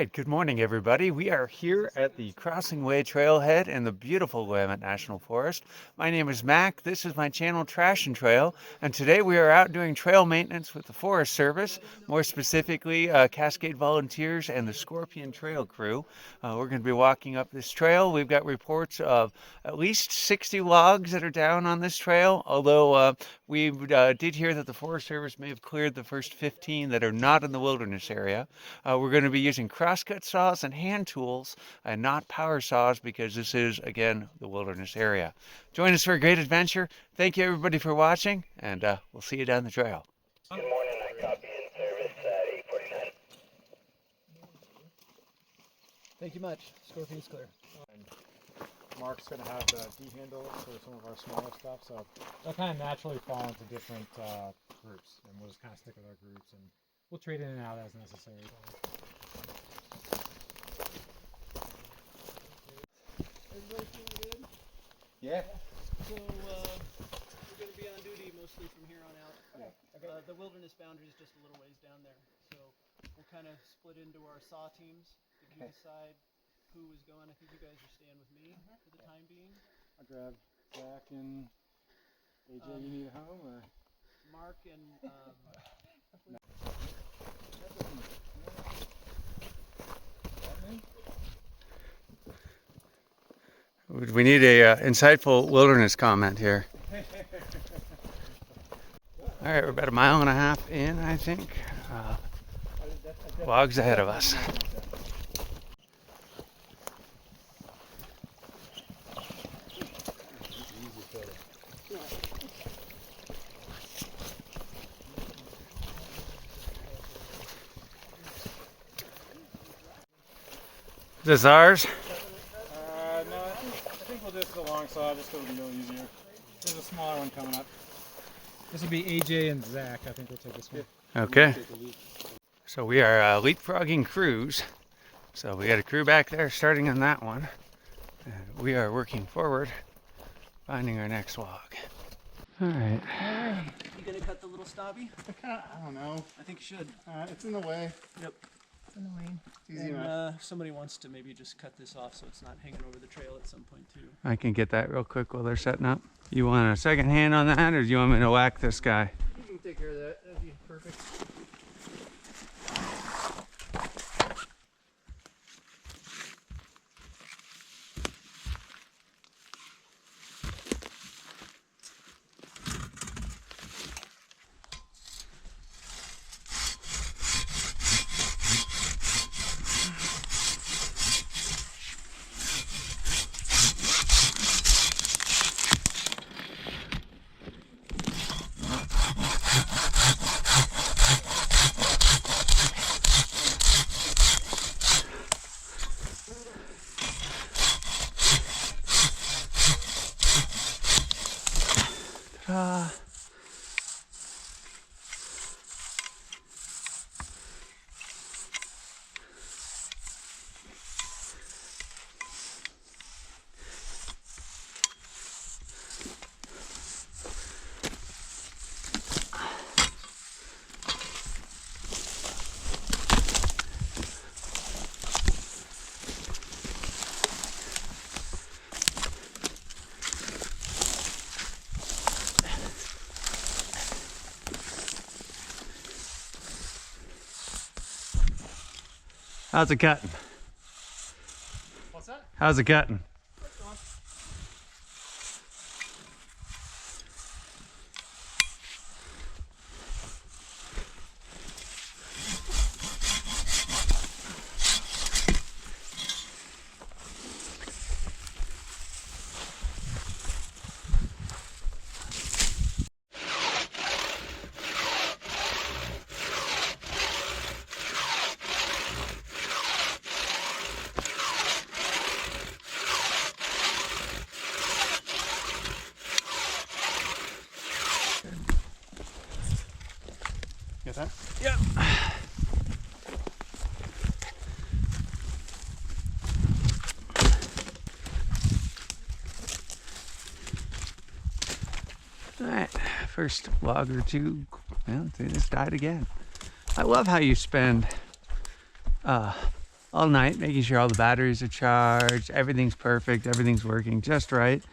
right, good morning, everybody. We are here at the Crossing Way Trailhead in the beautiful Willamette National Forest. My name is Mac. This is my channel, Trash and Trail, and today we are out doing trail maintenance with the Forest Service, more specifically Cascade Volunteers and the Scorpion Trail crew. We're going to be walking up this trail. We've got reports of at least 60 logs that are down on this trail, although we did hear that the Forest Service may have cleared the first 15 that are not in the wilderness area. We're going to be using crosscut saws and hand tools and not power saws because this is, again, the wilderness area. Join us for a great adventure. Thank you, everybody, for watching, and we'll see you down the trail. Good morning, I copy in service at 8:49. Thank you much. Scorpion's clear. Mark's going to have the D-handle for some of our smaller stuff, so they'll kind of naturally fall into different groups, and we'll just kind of stick with our groups, and we'll trade in and out as necessary. Everybody feeling good? Yeah. So we're going to be on duty mostly from here on out. Yeah. Okay. The wilderness boundary is just a little ways down there, so we'll kind of split into our saw teams. If you decide who is going, I think you guys are staying with me for the time being. I'll grab Zach and AJ. You need a home, or Mark and We need a insightful wilderness comment here. All right, we're about 1.5 miles in, I think. Logs ahead of us. Is this ours? no, I think we'll just alongside, just so it'll be a little easier. There's a smaller one coming up. This will be AJ and Zach. I think we'll take this one. Okay. So we are leapfrogging crews. So we got a crew back there starting on that one. And we are working forward, finding our next log. All right. you gonna cut the little stubby? I don't know. I think you should. It's in the way. Yep. It's easy And enough. if somebody wants to maybe just cut this off so it's not hanging over the trail at some point too. I can get that real quick while they're setting up. You want a second hand on that, or do you want me to whack this guy? You can take care of that. That'd be perfect. How's it cutting? What's that? How's it cutting? Get that? Yep. All right, first log or two. Well, they just died again. I love how you spend all night, making sure all the batteries are charged, everything's perfect, everything's working just right.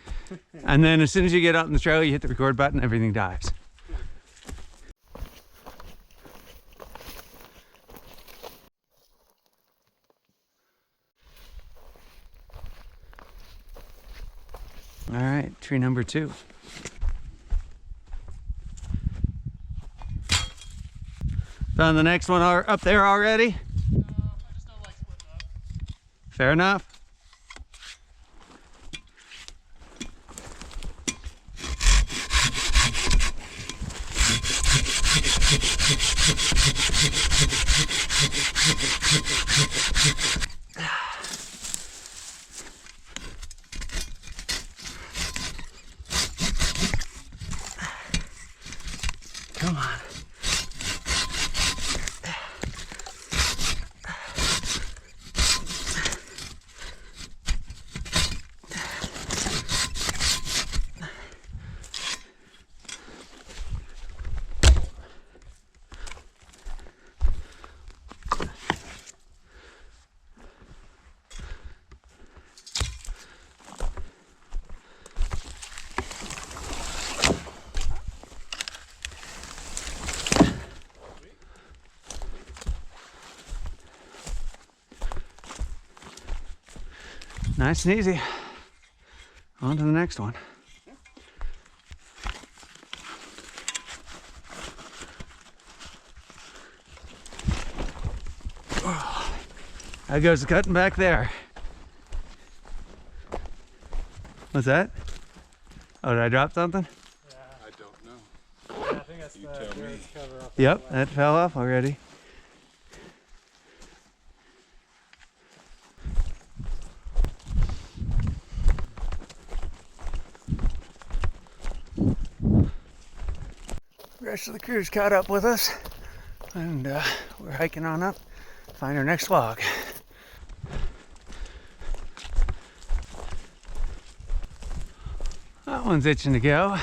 And then as soon as you get out in the trail, you hit the record button, everything dies. All right, tree number 2. Found the next one up there already? I just don't like splitting up. Fair enough. Come on. Nice and easy. On to the next one. Oh, that goes the cutting back there. What's that? Oh, did I drop something? Yeah. I don't know. Yeah, I think that's You the tell dirt me. cover up. Yep, that fell off already. The rest of the crew's caught up with us, and we're hiking on up to find our next log. That one's itching to go.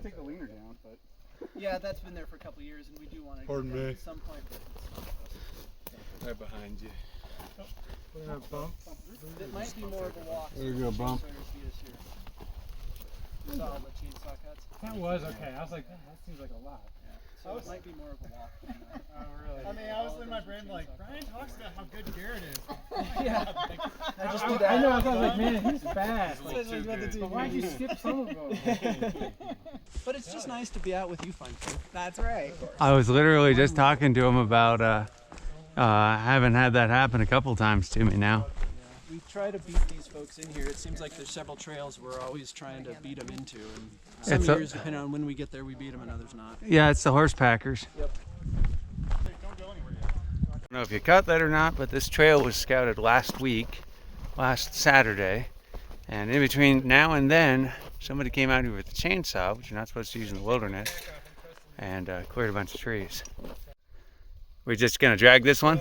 Take the leaner down, but yeah, that's been there for a couple of years, and we do want to Pardon get that me. at some point. But it's not Right behind you. Put in a bump. it might be more of a walk. There you go, bump. You saw all the chainsaw cuts. That was okay. I was like, that seems like a lot. So it might be more of a walk. Oh, really? I mean, I was in my brain like, Brian talks about how good Garrett is. Yeah. I just I know. I was like, man, he's fast. He's a little too good. But why'd you skip some of them? But it's just nice to be out with you, fun too. That's right. I was literally just talking to him about having had that happen a couple times to me now. We try to beat these folks in here. It seems like there's several trails we're always trying to beat them into, and some It's a- years, depending on when we get there, we beat them, and others not. Yeah, it's the horse packers. Yep. Don't go anywhere yet. I don't know if you caught that or not, but this trail was scouted last Saturday. And in between now and then, somebody came out here with a chainsaw, which you're not supposed to use in the wilderness, and cleared a bunch of trees. We're just gonna drag this one?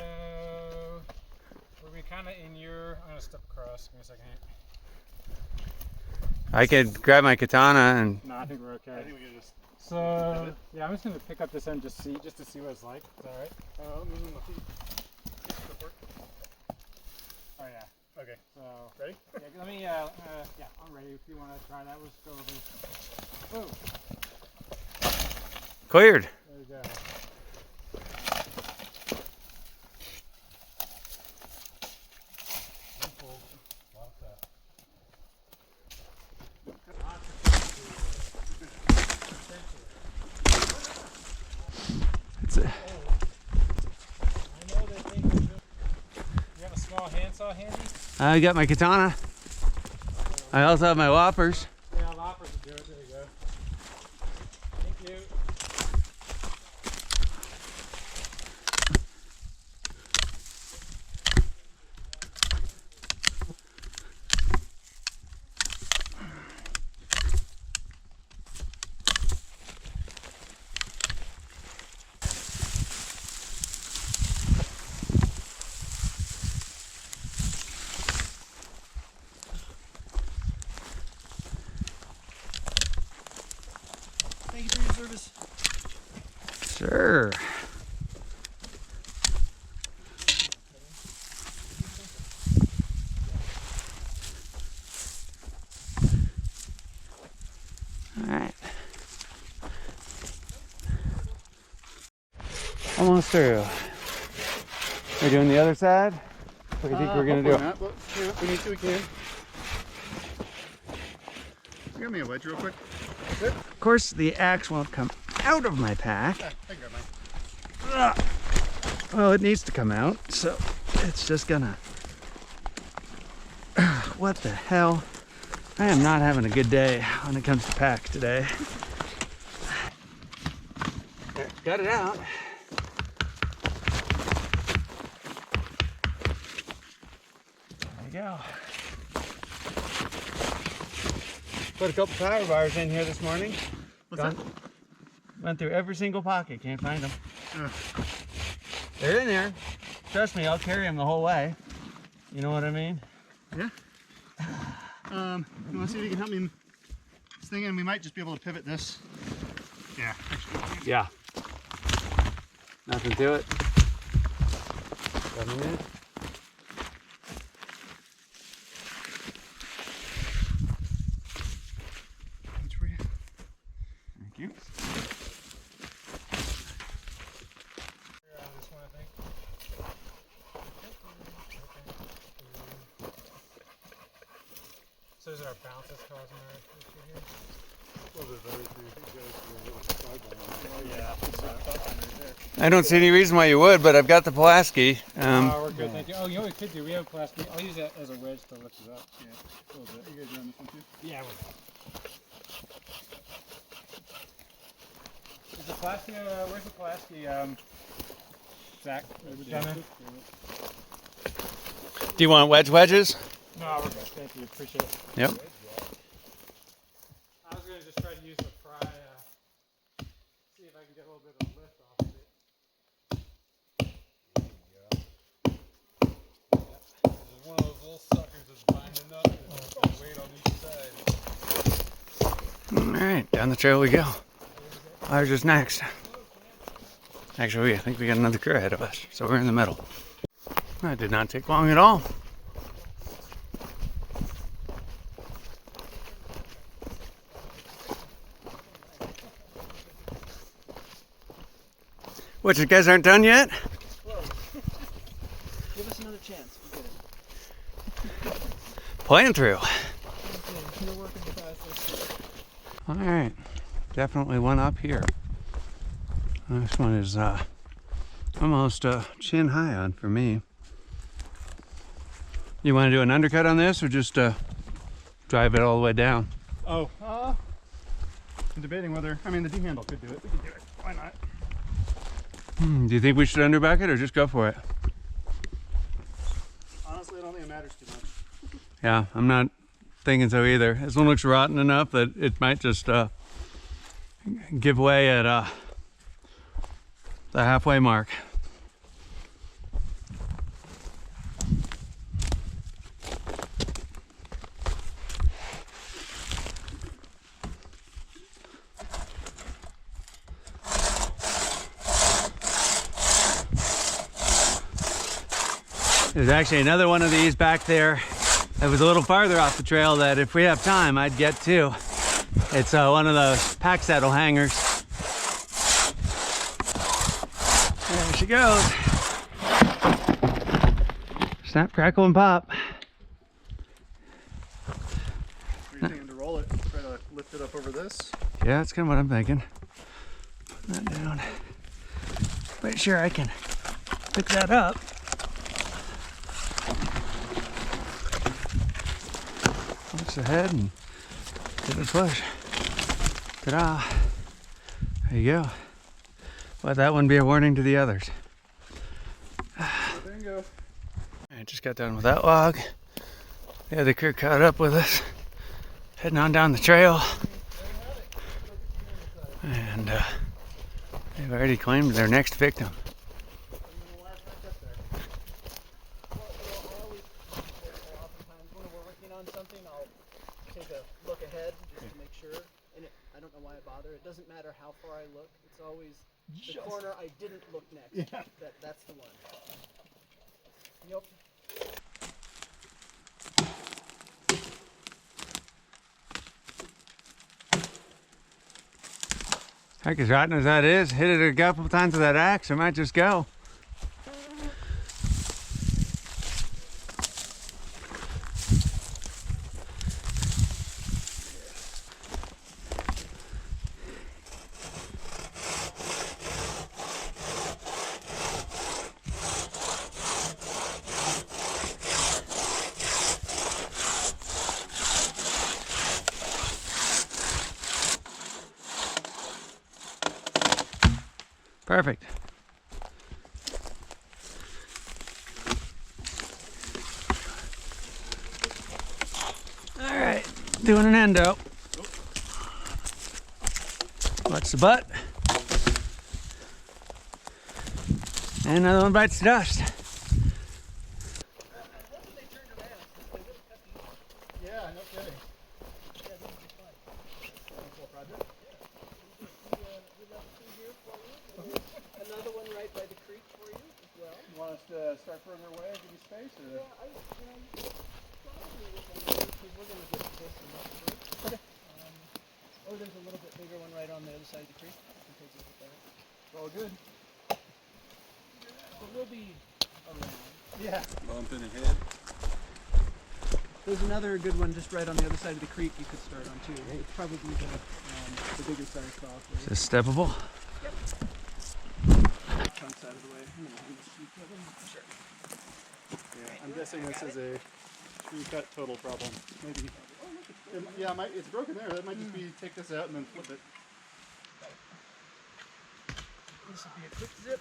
Were we kind of in your... I'm going to step across. Give me a second. I could grab my katana and No, I think we're okay. I think we can just. So, yeah, I'm just going to pick up this end just to see what it's like. Is that alright? No. Go for it. Oh, yeah. Okay. So, Ready? yeah, let me, yeah, I'm ready if you want to try that. Let's go over. Whoa, cleared. there we go. It's a, I know they think you have a small handsaw handy? I got my katana. I also have my loppers. Yeah, loppers will do it. There you go. Thank you. sir. All right. Almost through. We're doing the other side? What do you think we're gonna do? Not, but, yeah, if we need to, we can. Give me a wedge real quick. Of course, the axe won't come out of my pack. Yeah, I grab mine. Well, it needs to come out, so it's just gonna... What the hell? I am not having a good day when it comes to pack today. There, got it out. There you go. Put a couple power bars in here this morning. What's that? Went through every single pocket, can't find them. Uh, They're in there. Trust me, I'll carry them the whole way. You know what I mean? yeah. You want to see if you can help me this thing in? We might just be able to pivot this. Yeah, actually. Yeah. Nothing to it. Coming in. Thanks for you. Thank you. This one, I think. So is it our bounces causing our issue here? I don't see any reason why you would, but I've got the pulaski. We're good, thank you. Oh, you know what we could do? We have a plastic. I'll use that as a wedge to lift it up. Yeah, a little bit. You guys are on this one too? Yeah, is the plastic, where's the plastic, Zach? Do you want wedges? No, we're good. Thank you. Appreciate it. Yep. I was going to just try to use the pry, see if I can get a little bit of lift off of it. This is one of those little suckers that's binding up and it's got weight on each side. All right, down the trail we go. Ours is next. Actually, I think we got another crew ahead of us, so we're in the middle. That did not take long at all. What, you guys aren't done yet? Give us another chance. We're good. Playing through. We're working fast. All right, definitely one up here. This one is almost chin high on for me. You want to do an undercut on this or just drive it all the way down? Oh, I'm debating whether, I mean, the D-handle could do it. We could do it. Why not? Do you think we should underback it or just go for it? Honestly, I don't think it matters too much. Yeah, I'm not thinking so either. This one looks rotten enough that it might just give way at the halfway mark. There's actually another one of these back there that was a little farther off the trail that if we have time I'd get to. It's one of those pack saddle hangers. There she goes. Snap, crackle, and pop. What are you thinking to roll it? Try to lift it up over this? Yeah, that's kind of what I'm thinking. Put that down. Pretty sure I can pick that up. Push the head and give it a push. Ta-da! There you go. Let that one be a warning to the others. Bingo. I just got done with that log. The other crew caught up with us, heading on down the trail. And they've already claimed their next victim. Oftentimes when we're working on something, I'll take a look ahead just to make sure. And I don't know why I bother. It doesn't matter how far I look. It's always The corner I didn't look next. Yeah. That's the one. Yep. Heck, as rotten as that is, hit it a couple times with that axe, it might just go. Perfect. All right, doing an endo. Watch the butt. And another one bites the dust. Yeah, no kidding. Another one right by the creek for you as well. You want us to start further away, give you space, or? Probably because we're gonna get this and that first. Or there's a little bit bigger one right on the other side of the creek. I can take a look at that. All good. But we'll be around. Yeah. Bump in the head. There's another good one just right on the other side of the creek you could start on too. It's probably the bigger size software. Is this steppable? Chunks out of the way. I'm gonna hand this to you, Kevin. Sure. Yeah, I'm guessing this is a screw cut total problem. Maybe. Yeah, it's broken there. That might just be take this out and then flip it. This will be a quick zip.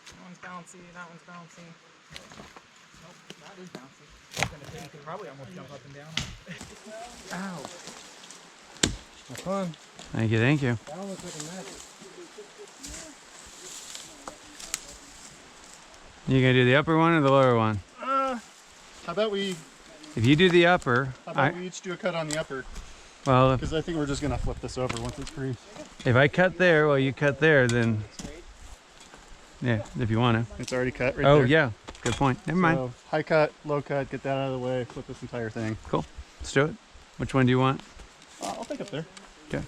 That one's bouncy, that one's bouncy. Nope, that is bouncy. I was gonna say you could probably almost jump up and down. Ow. Have fun. Thank you, thank you. That one looks like a mess. You gonna do the upper one or the lower one? How about we If you do the upper, we each do a cut on the upper? well, Because I think we're just gonna flip this over once it's free. if I cut there while you cut there, then yeah, if you want to. It's already cut right Oh there. yeah, good point. Never mind. So high cut, low cut, get that out of the way, flip this entire thing. Cool. Let's do it. Which one do you want? I'll take up there. Okay.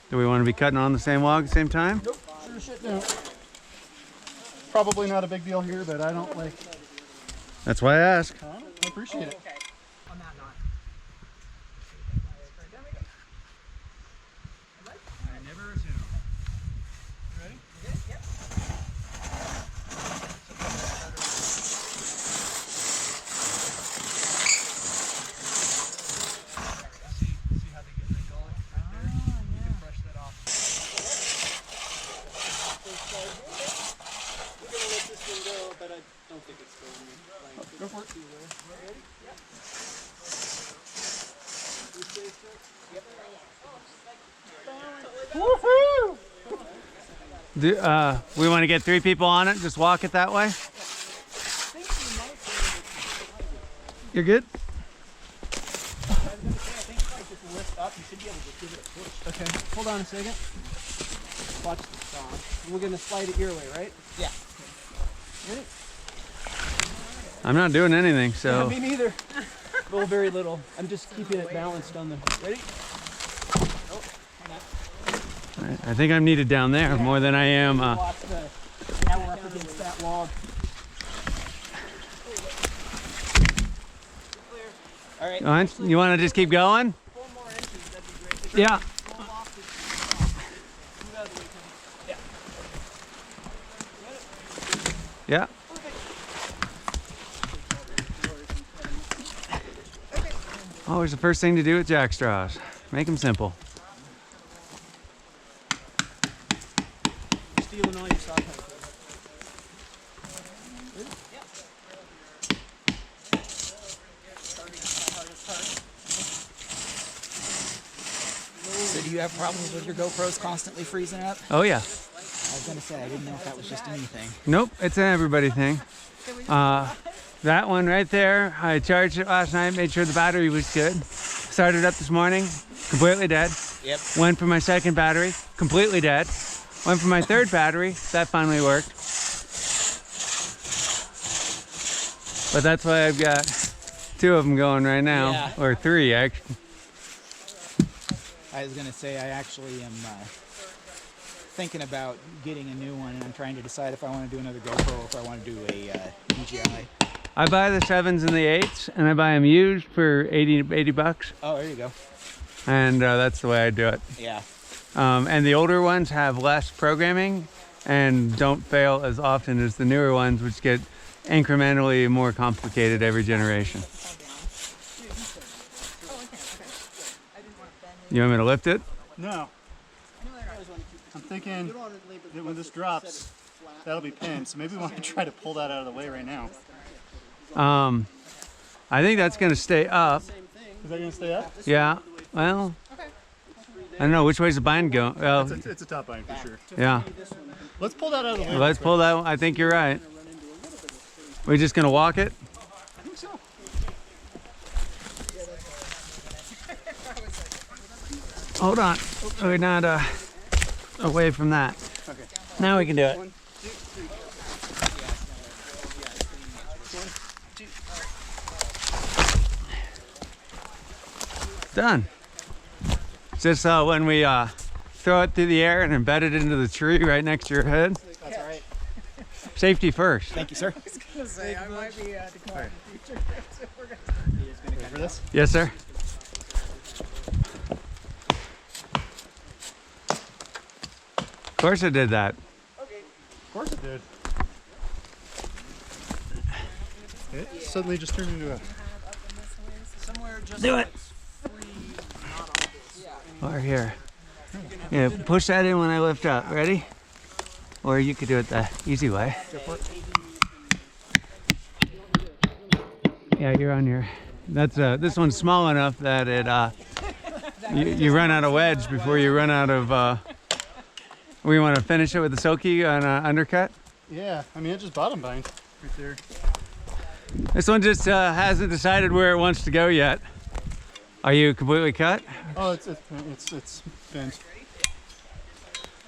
Do we want to be cutting on the same log at the same time? Nope. Sure shit no. Probably not a big deal here, but I don't like. That's why I ask. I appreciate it. On that knot. I never assume. You ready? You good? Yep. See how they get the gullet right there? You can brush that off. We're gonna let this one go, but I don't think it's going to. Go for it. Ready? Yep. You stay straight? Yep. Do, we want to get 3 people on it. Just walk it that way. You're good. Okay, hold on a second. Watch the saw. We're gonna slide it your way, right? Yeah. Ready? I'm not doing anything, so. Yeah, me neither. Very little. I'm just keeping it balanced on the. Ready? I think I'm needed down there more than I am. Watch the. Now we're up against that log. All right. You want to just keep going? 4 more inches. That'd be great. Yeah. Roll off this. Move out of the way, Tony. Yeah. Always the first thing to do with jack straws. Make them simple. Stealing all your saw cuts. So do you have problems with your GoPros constantly freezing up? Oh yeah. I was gonna say, I didn't know if that was just anything. Nope, it's an everybody thing. That one right there, I charged it last night, made sure the battery was good. Started up this morning, completely dead. Yep. Went for my second battery, completely dead. Went for my third battery, that finally worked. But that's why I've got 2 of them going right now, Yeah. or 3 actually. I was gonna say I actually am thinking about getting a new one, and I'm trying to decide if I want to do another GoPro or if I want to do a DJI. I buy the 7s and the 8s, and I buy them used for 80 bucks, Oh, there you go. and that's the way I do it. Yeah. And the older ones have less programming and don't fail as often as the newer ones, which get incrementally more complicated every generation. You want me to lift it? No. I'm thinking that when this drops, that'll be pinned. So maybe we want to try to pull that out of the way right now. I think that's going to stay up. Is that going to stay up? Yeah. Well, I don't know. Which way's the bind going? Well, It's a top bind for sure. yeah. Let's pull that out of the way. Let's pull that one. I think you're right. We're just going to walk it? I think so. Hold on. We're not away from that. Okay. Now we can do it. 1, 2, 3. Done. Just when we throw it through the air and embed it into the tree right next to your head. That's all right. Safety first. Thank you, sir. I might be declining in the future. Ready for this? Yes, sir. Of course I did that. Of course it did. It suddenly just turned into a... Do it. Or here. Yeah, push that in when I lift up. Ready? Or you could do it the easy way. Yeah, you're on your. That's this one's small enough that it you run out of wedge before you run out of. We want to finish it with the Silky on undercut. Yeah, I mean, it just bottom bind right there. This one just hasn't decided where it wants to go yet. Are you completely cut? Oh, it's bent.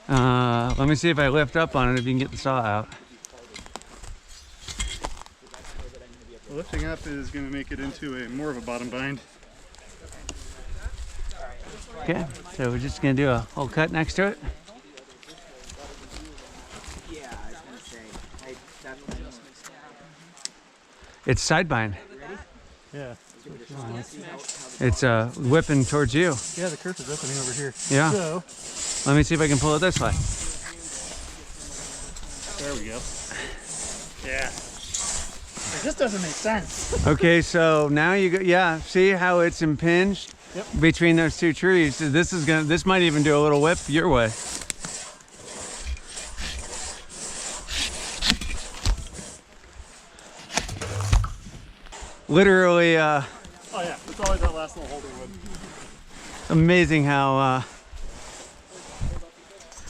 Let me see if I lift up on it, if you can get the saw out. Lifting up is going to make it into a more of a bottom bind. Okay, so we're just gonna do a whole cut next to it. Yeah, I was gonna say. I definitely. It's side bind. Yeah. It's whipping towards you. Yeah, the kerf is opening over here. Yeah. So, Let me see if I can pull it this way. there we go. Yeah. It just doesn't make sense. Okay, so now you go. Yeah, see how it's impinged Yep. between those 2 trees. So this might even do a little whip your way. Literally, Oh yeah, it's always that last little holder wood. amazing how.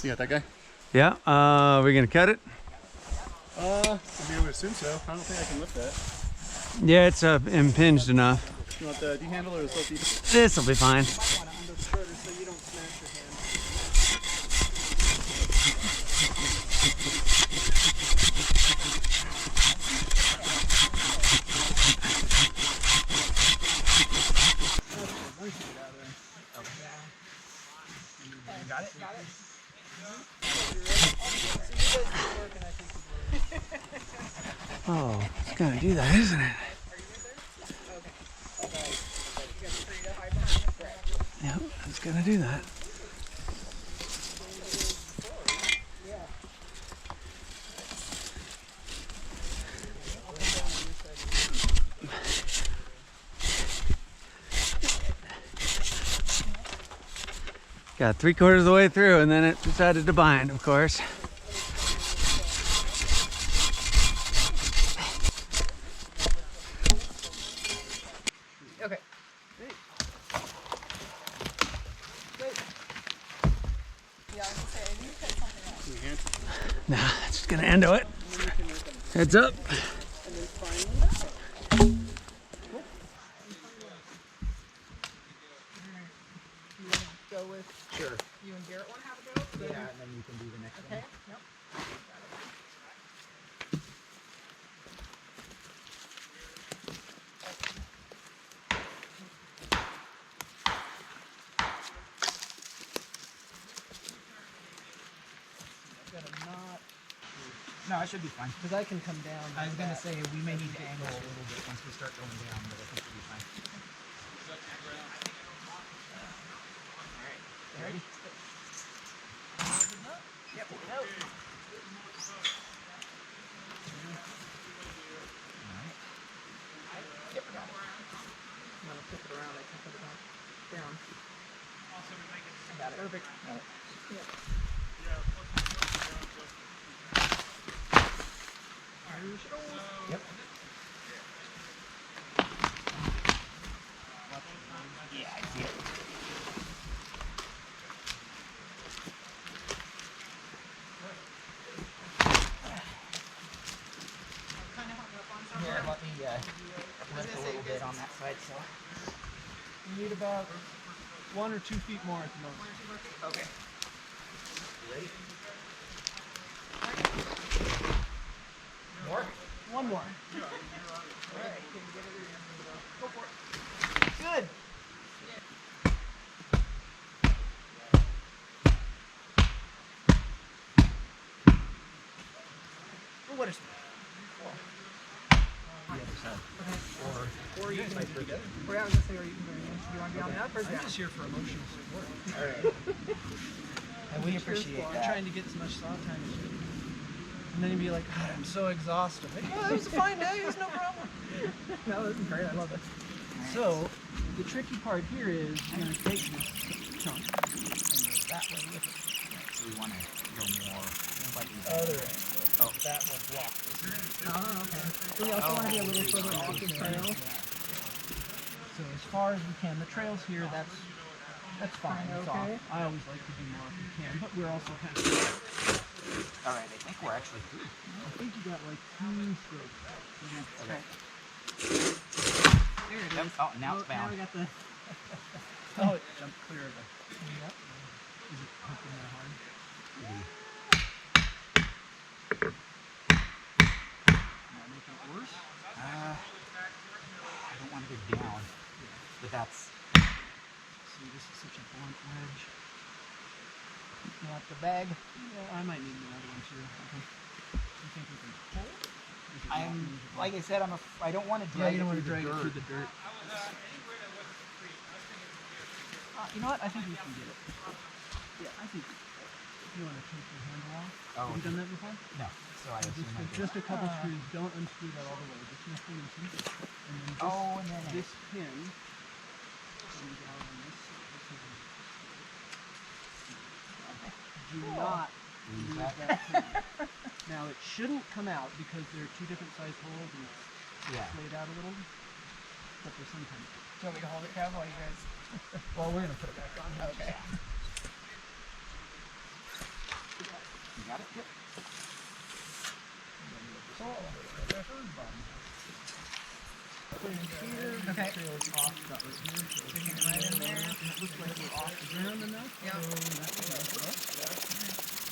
You got that guy? Yeah. We're gonna cut it. I mean, I would assume so. I don't think I can lift that. Yeah, it's impinged enough. You want the D-handle or the Silky? This will be fine. Oh, it's gonna do that, isn't it? Yep, it's gonna do that. Got 3/4 of the way through, and then it decided to bind, of course. Okay. Yeah, I was gonna say, I need to cut something else. Nah, it's just gonna endo it. Heads up. go with Sure. you and Garrett want to have a go? Yeah, and then you can do the next Okay. one. Yep. I've got a knot No, it should be fine. because I can come down. I was like gonna that. say we may need to angle a little bit once we start going down, but I think we'll be fine. Alright, ready? Yep. Alright. Yep, got it. I'm gonna flip it around. I can put it back down. Got it. Perfect. Got it. Yep. Yep. Yeah, I see it. Kind of hung up on something. Here, let me lift a little bit on that side, so. You need about 1 or 2 feet more at the moment. Okay. You ready? More? One more. Alright. Go for it. Good. Well, what is the other side? Or you can Might be good. Or I was gonna say, or you can do you want to be on the up or I'm down? just here for emotional support. Alright. And we appreciate I'm that. trying to get as much saw time as you. And then you'd be like, God, I'm so exhausted. Like, oh, that was a fine day. It was no problem. No, this is great. I love it. So, the tricky part here is you're going to take this chunk and go that way with it. So we want to go more slightly Other end. Oh. That will block this. Oh, okay. So we also want to be a little further off the trail. So as far as we can, the trails here, that's fine. Kinda It's okay. off. I always like to do more if we can, but we're also kind of. Alright, I think we're actually through. I think you got like 2 strokes. Okay. There it Yep. is. Oh, now it's Now bound. we got the. Oh, it jumped clear of the. Yep. Is it hooking that hard? Am I making it worse? I don't want to go down, but that's See, this is such a blunt wedge. you want the bag. Yeah, I might need another one too. Okay. You think we can pull? Is it not I'm usable? like I said, I don't want to Yeah, drag you don't it want to through drag the it dirt. through the dirt. You know what? I think we can get it. Yeah, I think. You want to take your handle off? Oh, Have you done that before? no. So I assume I Just a couple screws. Don't unscrew that all the way. Just enough to loosen. And then this, Oh, and then this pin comes out on this side. Do not Lose lose that. that pin. Now it shouldn't come out because there are 2 different size holes and it's Yeah. laid out a little. But there's sometimes. Do you want me to hold it, Kev, while you guys? Well, we're gonna put it back on. Okay. You got it? Yep. Okay. Trail is off, got right here. So Sticking it right in there. and it looks like we're off the ground enough. Yep. So that will help us.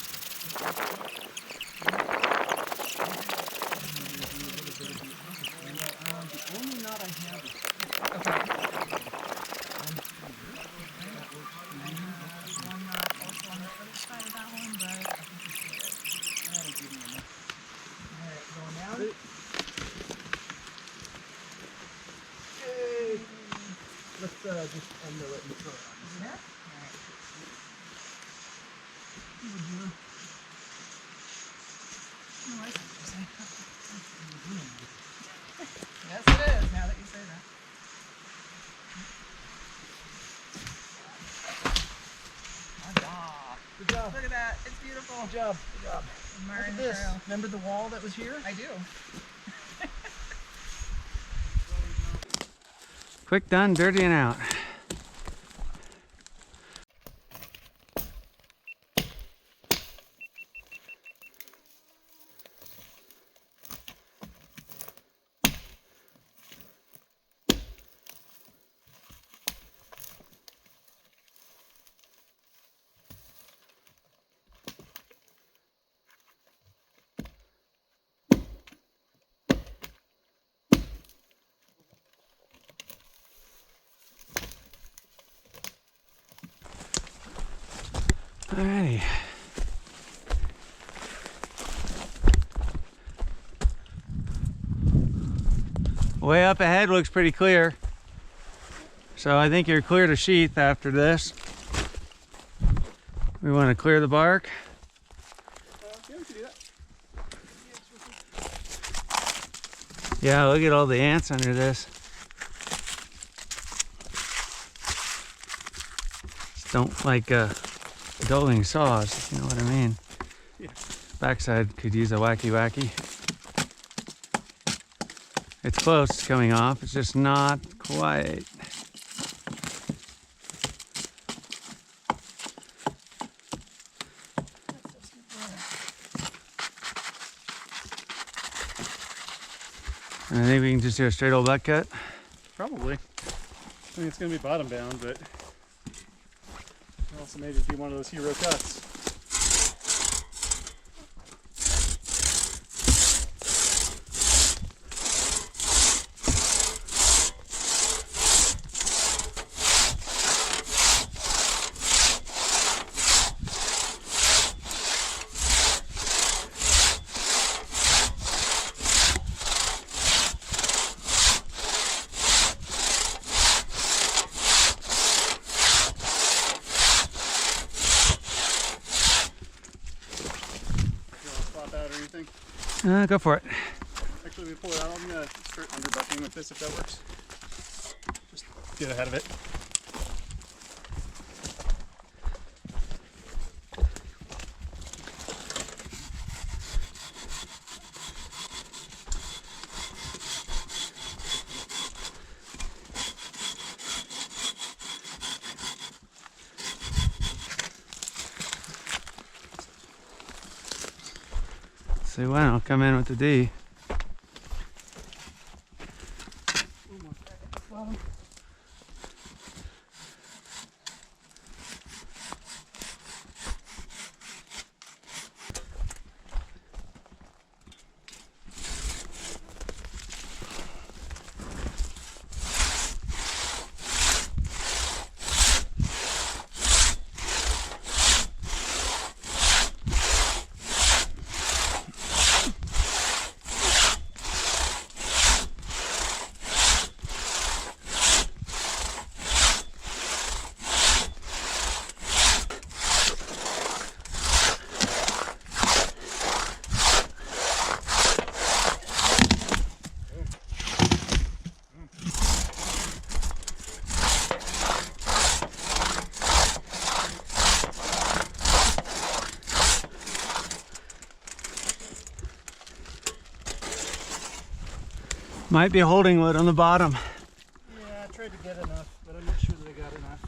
The only knot I have is Okay. One also on the other side of that one, but that'll give me enough. alright, going down. Yay! Let's just undo it and throw it on. Yeah. Alright. Oh, I see what you're saying. Yes, it is, now that you say that. Good job. Look at that, it's beautiful. Good job. Good job. Look Admiring at the this. trail. Remember the wall that was here? I do. Quick done, dirty and out. Alrighty. Way up ahead looks pretty clear. So I think you're clear to sheath after this. We want to clear the bark. Yeah, we can do that. Yeah, look at all the ants under this. Just don't like dulling saws, if you know what I mean. Yeah. Backside could use a wacky wacky. It's close to coming off, it's just not quite. I think we can just do a straight old butt cut. Probably. I think it's going to be bottom bound, but also maybe be one of those hero cuts. Go for it. Actually, we pull it out. I'm going to start underbucking with this if that works. Just get ahead of it. So why don't come in with the D. Might be holding wood on the bottom. Yeah, I tried to get enough, but I'm not sure that I got enough.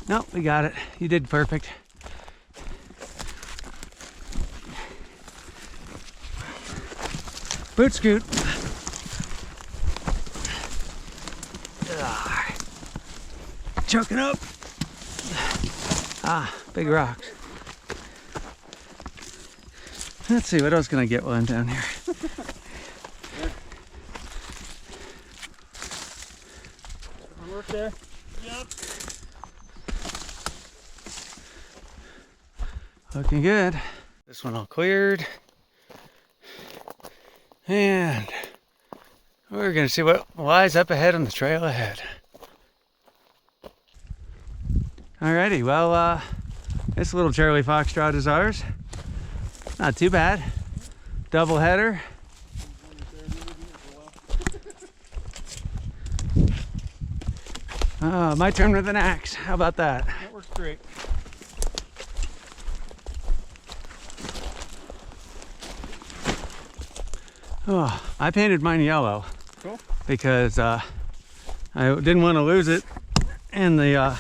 Nope, we got it. You did perfect. Boot scoot. Choking up. Ah, big rocks. Let's see, what else can I get while I'm down here? Work there? Yep. Looking good. This one all cleared. And we're gonna see what lies up ahead on the trail ahead. Alrighty, well, this little Charlie Foxtrot is ours. Not too bad. Double header. My turn with an axe. How about that? That works great. Oh, I painted mine yellow. Cool. Because I didn't want to lose it in the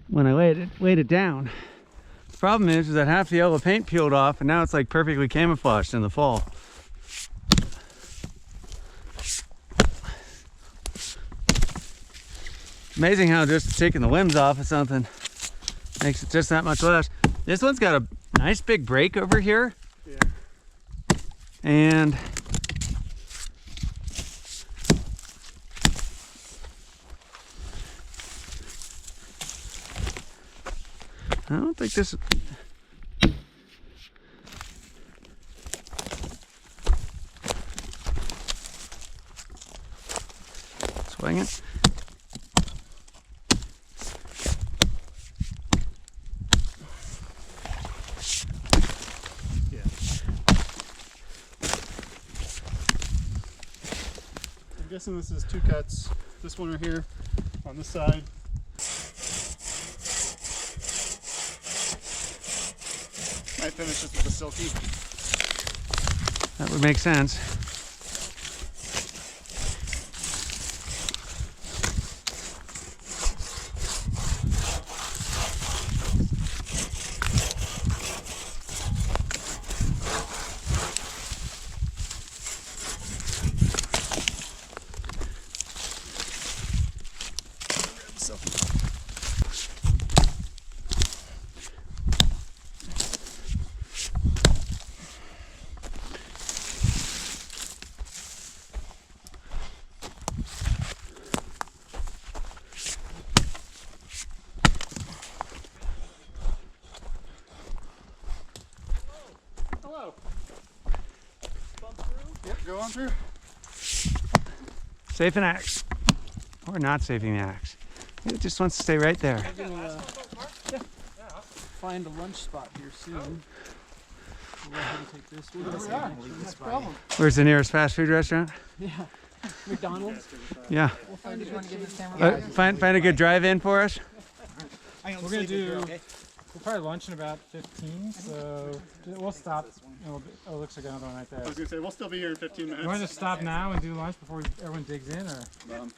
when I laid it down. The problem is that half the yellow paint peeled off and now it's like perfectly camouflaged in the fall. Amazing how just taking the limbs off of something makes it just that much less. This one's got a nice big break over here. Yeah. And I don't think this. Swing it. Yeah. I'm guessing this is 2 cuts. This one right here on this side. Might finish this with a Silky. That would make sense. Hello. Bump through? Yep, go on through. Safe an axe. Or not saving the axe. It just wants to stay right there. Find a lunch spot here soon. We'll go ahead and take this. We'll go to Where's the nearest fast food restaurant? Yeah. McDonald's. Yeah. We'll find a good Find a good drive-in for us. We're gonna do. We'll probably lunch in about 15, so we'll stop. Oh, it looks like another one right there. I was going to say, we'll still be here in 15 minutes. You want to just stop now and do lunch before everyone digs in, or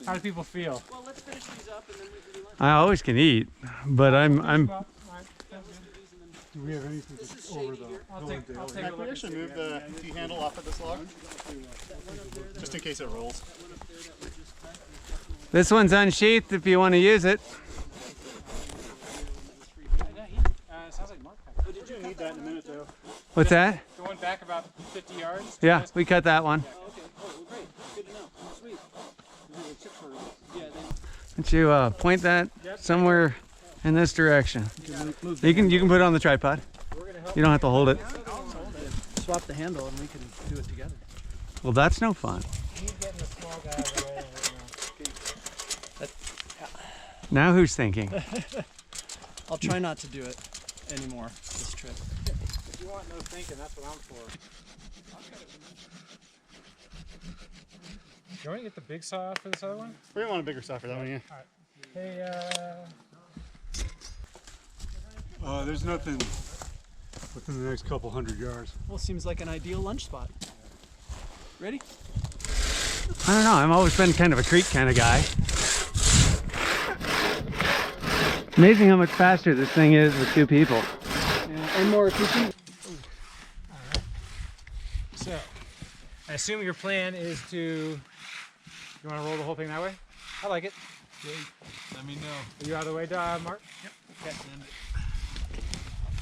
how do people feel? Well, let's finish these up and then we can do lunch. I always can eat, but I'm Do we have anything over the? I'll take a Can look. we actually move the T-handle off of this log? Just in case it rolls. This one's unsheathed if you want to use it. Sounds like Mark. Oh, did you need that in a minute, though? What's that? Going back about 50 yards. Yeah, we cut that one. Okay. Oh, well, great. Good to know. Sweet. Yeah, then Why don't you point that somewhere in this direction? You can put it on the tripod. You don't have to hold it. swap the handle and we can do it together. Well, that's no fun. He's getting the small guy out of the way right now. Now who's thinking? I'll try not to do it anymore this trip. If you want no thinking, that's what I'm for. You want to get the big saw out for this other one? We want a bigger saw for that one, yeah. Hey, There's nothing within the next couple 100 yards. Well, seems like an ideal lunch spot. Ready? I don't know. I've always been kind of a creek kind of guy. Amazing how much faster this thing is with two people. Yeah, and more efficient. so, I assume your plan is to, you want to roll the whole thing that way? I like it. Let me know. Are you out of the way, Mark? Yep. Okay.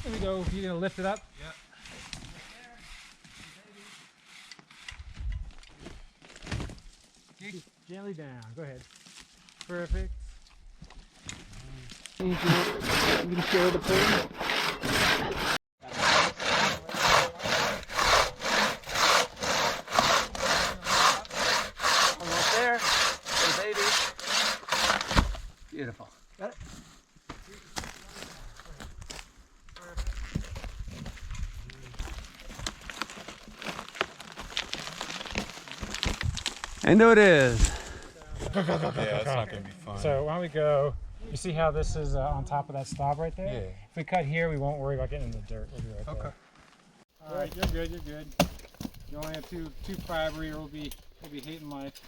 There we go. You gonna lift it up? Yep. Gently down. Go ahead. Perfect. You can share the plan. Almost there. Hey, baby. Beautiful. Got it? And it is. Yeah, that's not gonna be fun. So why don't we go? You see how this is on top of that stop right there? Yeah. If we cut here, we won't worry about getting in the dirt. We'll be right there. Okay. All right, you're good. You're good. You only have two fibery, or we'll be hating life.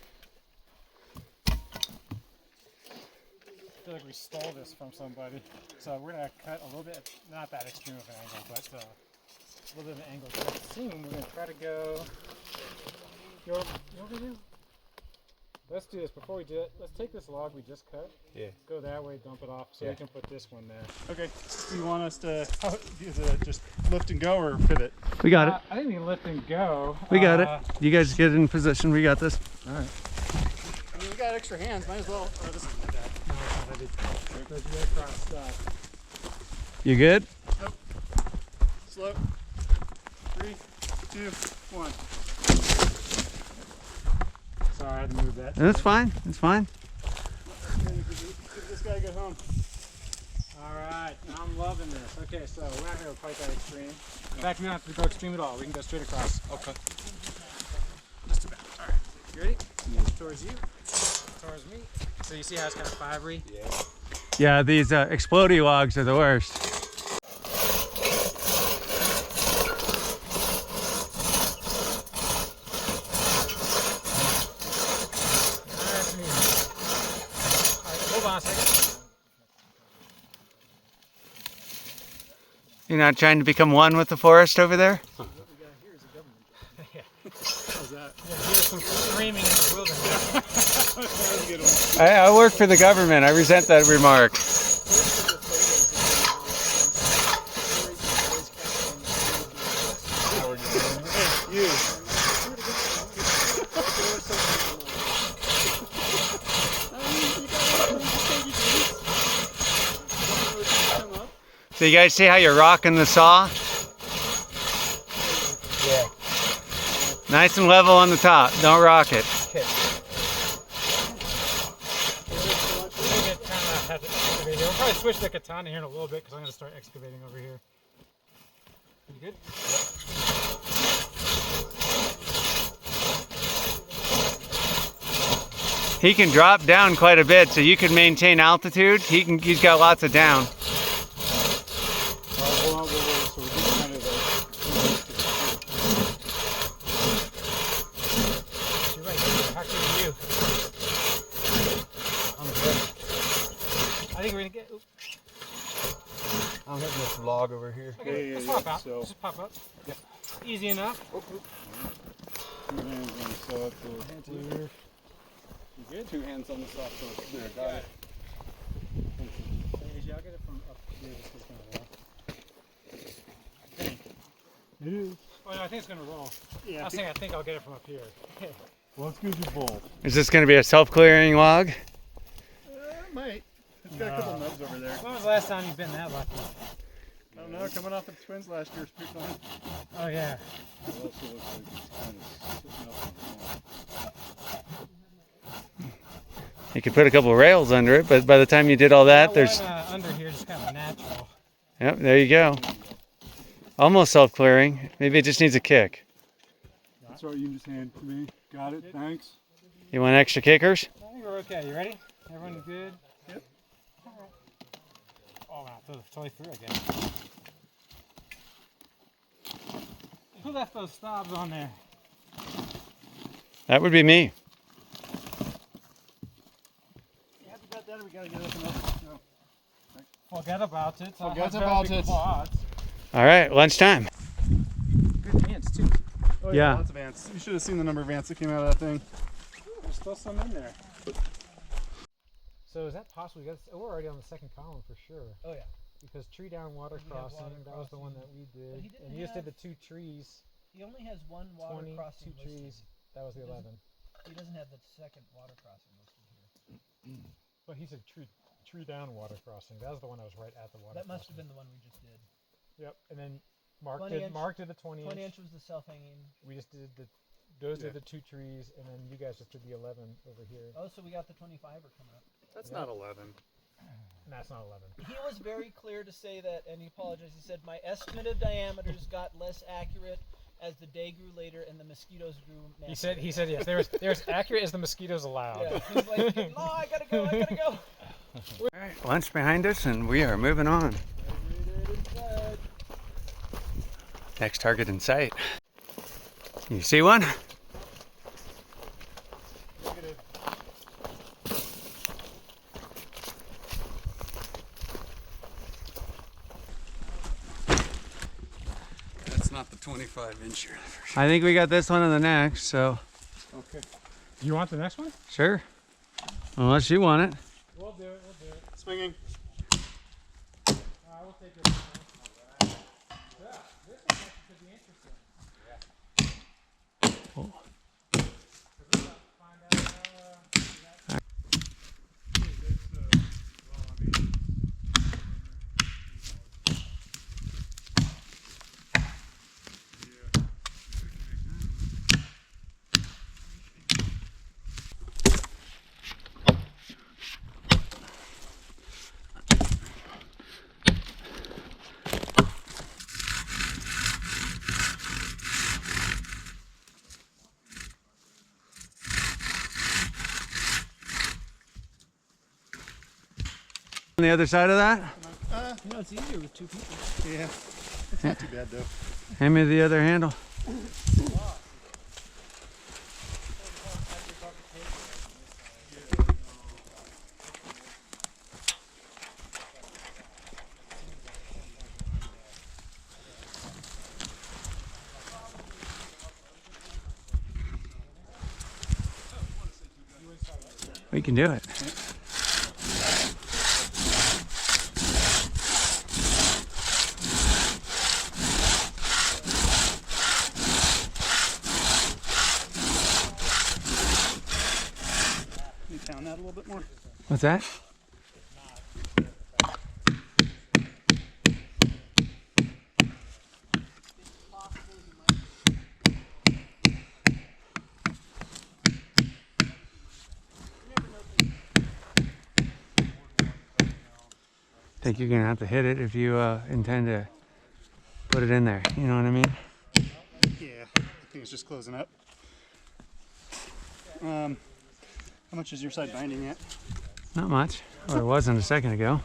I feel like we stole this from somebody. So we're gonna cut a little bit, not that extreme of an angle, but a little bit of an angle. So soon we're gonna try to go. You over there? let's do this. Before we do it, let's take this log we just cut. Yeah. Go that way, dump it off, so we can put this one there. Okay. Do you want us to just lift and go or pivot? We got it. I think we can lift and go. We got it. You guys get in position. We got this. All right. I mean, we got extra hands. Might as well. Oh, this isn't bad. No, it's not heavy. There's Red Cross stuff. You good? Nope. Slow. 3, 2, 1. Sorry, I had to move that. That's fine. It's fine. Give this guy a good home. All right, I'm loving this. Okay, so we're not going to go quite that extreme. In fact, we don't have to go extreme at all. We can go straight across. Okay. Just about. All right. You ready? Towards you. Towards me. So you see how it's kind of fibery? Yeah. Yeah, these explodey logs are the worst. That's me. All right, hold on a second. You're not trying to become one with the forest over there? How's that? Yeah, here's some screaming in the wilderness. That was a good one. I work for the government. I resent that remark. You. So you guys see how you're rocking the saw? Yeah. Nice and level on the top. Don't rock it. We'll probably switch the katana here in a little bit because I'm going to start excavating over here. You good? He can drop down quite a bit, so you can maintain altitude. He's got lots of down. Hold on, so we get kind of You're right. Actually, you. I'm good. I think we're going to get... Oops. I'm hitting this log over here. Okay, let's pop out. Just pop up. Yeah. Easy enough. Two hands on the saw tool. You good? 2 hands on the saw tool. There, got it. I'll get it from up here. This is going to roll. It is. Oh, no, I think it's going to roll. Yeah. I think I'll get it from up here. Okay. Well, let's give you both. Is this going to be a self-clearing log? Might. It's got a couple nubs over there. When was the last time you've been that lucky? I don't know. Coming off the Twins last year's pick on. Oh, yeah. It also looks like it's kind of sitting up on the wall. You could put a couple rails under it, but by the time you did all that, there's... under here is kind of natural. Yep, there you go. Almost self-clearing. Maybe it just needs a kick. That's right. You can just hand it to me. Got it. Thanks. You want extra kickers? I think we're okay. You ready? Everyone good? Yep. All right. Oh, wow. Totally through again. Who left those stobs on there? That would be me. You happy about that, or we gotta get up and up? No. Forget about it. Forget about it. All right, lunchtime. Good ants, too. Oh, Yeah. Lots of ants. You should have seen the number of ants that came out of that thing. There's still some in there. So is that possible? We're already on the second column for sure. Oh yeah. Because tree down water crossing, that was the one that we did. he didn't And you just did have- the 2 trees, He only has one water 20, crossing 2 trees. That was the 11. He doesn't have the second water crossing listed here. But he said tree down water crossing. That was the one that was right at the water. That must have crossing. been the one we just did. Yep. And then Mark 20 did inch- Mark did the 20 20 inch. inch was the self-hanging. We just did those are the 2 trees, and then you guys just did the 11 over here. Oh, so we got the 25er coming up. That's not 11. And that's not 11. He was very clear to say that, and he apologized. He said, my estimate of diameters got less accurate as the day grew later and the mosquitoes grew massive. He said yes. They're as accurate as the mosquitoes allowed. Yeah, he's like, no, I gotta go. All right, lunch behind us, and we are moving on. Next target in sight. You see one? That's not the 25 inch here. I think we got this one on the next, so Okay. You want the next one? Sure. Unless you want it. We'll do it. We'll do it. Swinging. We'll take this one. Yeah, this one actually could be interesting. Oh. On the other side of that? You know, it's easier with two people. Yeah. It's not too bad though. Hand me the other handle. We can do it. Can you pound that a little bit more? What's that? I think you're gonna have to hit it if you intend to put it in there. You know what I mean? Yeah, I think it's just closing up. How much is your side binding at? Not much. Or it wasn't a second ago.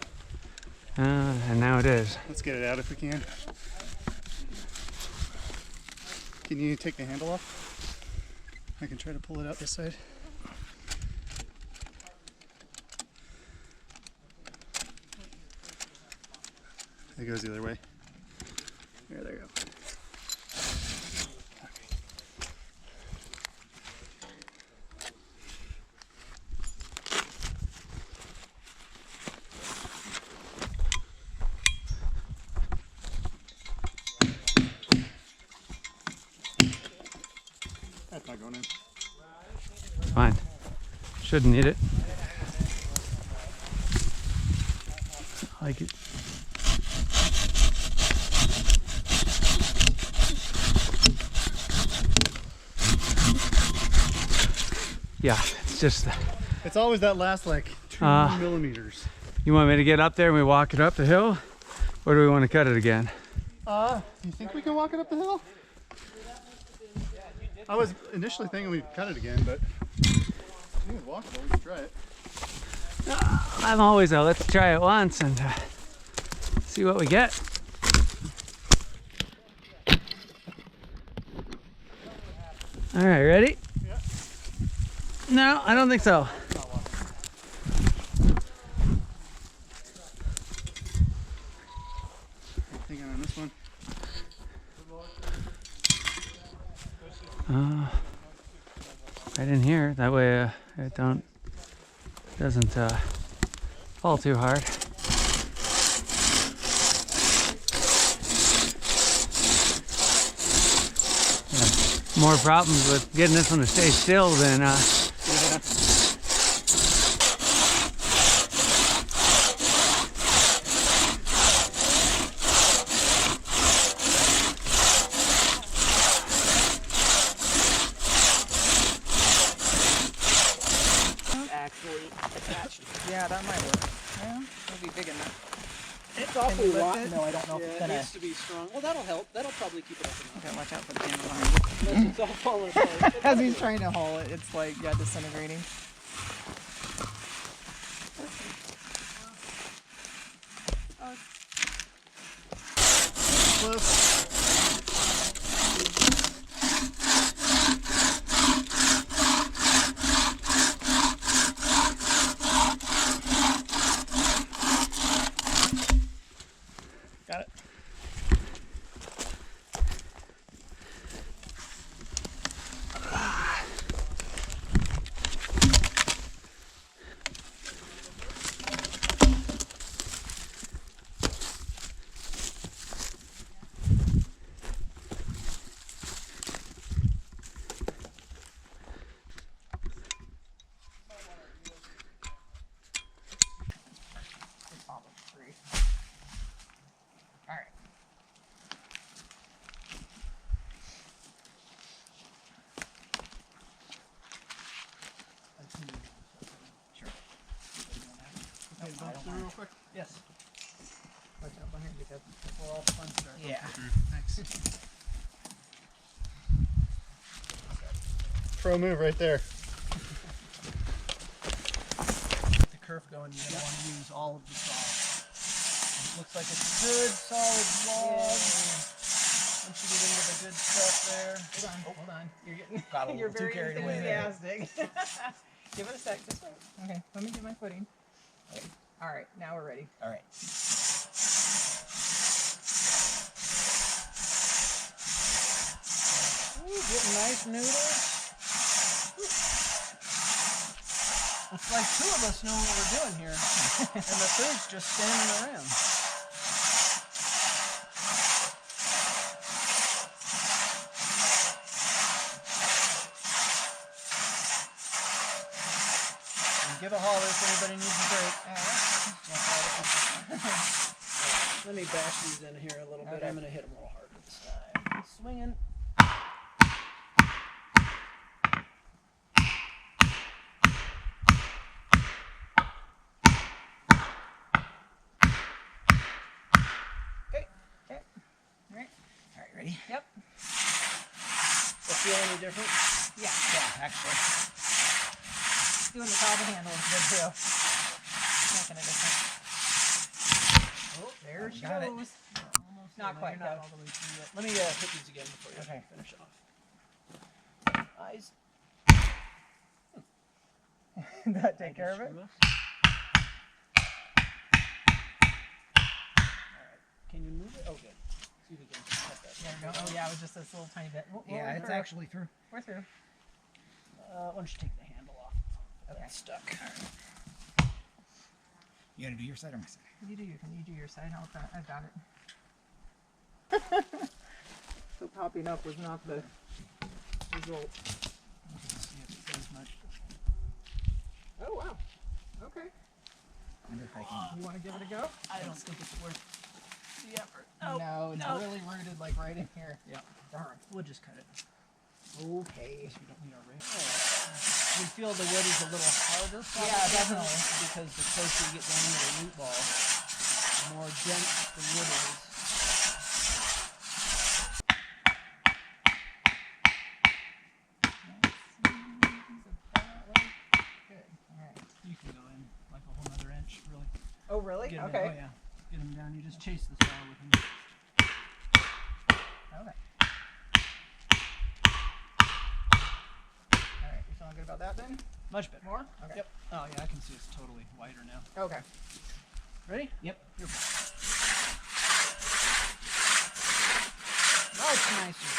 And now it is. Let's get it out if we can. Can you take the handle off? I can try to pull it out this side. It goes the other way. There you go. That's not going in. Fine. Shouldn't need it. I like it. Yeah, it's just. It's always that last like 2 millimeters. You want me to get up there and we walk it up the hill? Or do we want to cut it again? Do you think we can walk it up the hill? I was initially thinking we'd cut it again, but I think it's walkable. We can try it. I'm always let's try it once and see what we get. All right, ready? Yeah. No, I don't think so. Hang on this one. Right in here. That way it doesn't fall too hard. Yeah. More problems with getting this one to stay still than Yeah, that might work. Yeah, it'll be big enough. It's Can awfully we lift rotten it? though. I don't know if Yeah, it's it gonna. needs to be strong. Well, that'll help. That'll probably keep it up enough. Okay, watch out for the camera behind you. Unless it's all falling apart. As he's trying to haul it, it's like, yeah, disintegrating. Close. Got it. through real quick? Yes. Watch out behind you, Deb. That's where all the fun starts. Yeah. Thanks. Pro move right there. Get the kerf going, you're going to want to use all of the saw. It looks like it's good, solid log. Once you get into the good stuff there. Hold on. You're getting Got a you're little too very carried away there. enthusiastic. Give it a sec. Just wait. Okay, let me get my footing. Okay. All right, now we're ready. All right. Ooh, getting nice noodles. It's like two of us know what we're doing here, and the third's just standing around. And give a holler if anybody needs a break. Let me bash these in here a little bit. Okay. I'm going to hit them a little harder this time. Swinging. All right, ready? Yep. Does it feel any different? Yeah. Yeah, actually. Doing the top of the handle is good too. Making a difference. Oh, There she Got it. goes. almost Not there. quite, You're not no. all the way through yet. Let me hit these again before you Okay. finish off. Eyes. That take care of it? Alright. Can you move it? Oh, good. See if we can cut that. There we go. Oh yeah, it was just this little tiny bit. Yeah, it's actually through. We're through. Why don't you take the handle off? Okay. That's stuck. You gotta do your side or my side? You do your side. I've got it. So popping up was not the result. See if it does much. Oh wow. Okay. Wonder if I can. You want to give it a go? I don't think it's worth the effort. No, it's no. really rooted like right in here. Yeah. Darn. We'll just cut it. Okay. We don't need our ring. We feel the wood is a little harder, probably, Yeah, definitely. because the closer you get down to the root ball, the more dense the wood is. Good. All right. You can go in like a whole other inch, really. Oh really? Get 'em Okay. in. Oh yeah. Get them down. You just chase the saw with them. Okay. All right. You feeling good about that then? Much better. More? Okay. Yep. Oh yeah, I can see it's totally wider now. Okay. Ready? Yep. Here. Much nicer.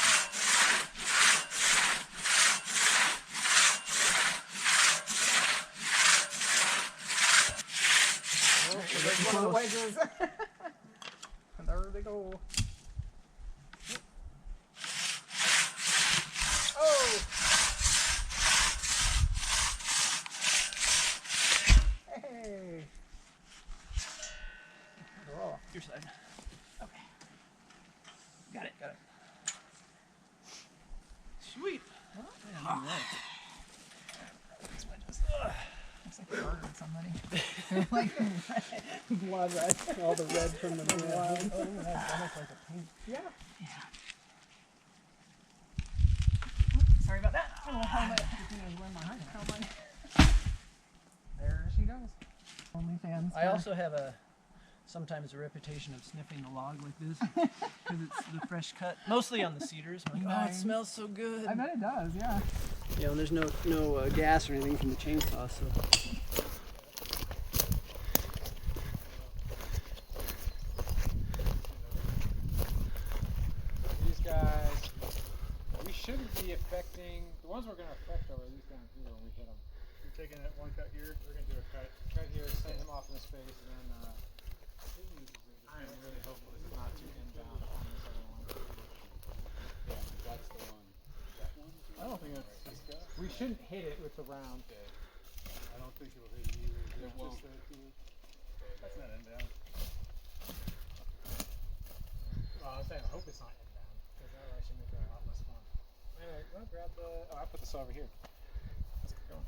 Oh, there's one of the wedges. There they go. Oh! Hey! Oh. Your side. Okay. Got it. Got it. Sweet. Oh, Yeah, all right. looks like you murdered somebody. Like Blood, right? All the red from the blood. Oh, that's almost like a paint. Yeah. Sorry about that. Oh, helmet. Helmet. There she goes. OnlyFans. I also have sometimes a reputation of sniffing the log like this because it's the fresh cut. Mostly on the cedars. I'm like, oh, it Nice. smells so good. I bet it does, yeah. Yeah, and there's no gas or anything from the chainsaw, so. These guys, we shouldn't be affecting, the ones we're going to affect are these down here when we hit them. You're taking that one cut here. We're going to do a cut here, send him off in the space, and then I am really hopeful this is not too inbound on this other one. Yeah, that's the one. That one? I don't think that's this guy. We shouldn't hit it with the round. I don't think it will hit you either. It won't. Just that, that's not end down. Well, I was saying, I hope it's not inbound, because that would actually make it a lot less fun. Anyway, well, grab the, oh, I put this over here.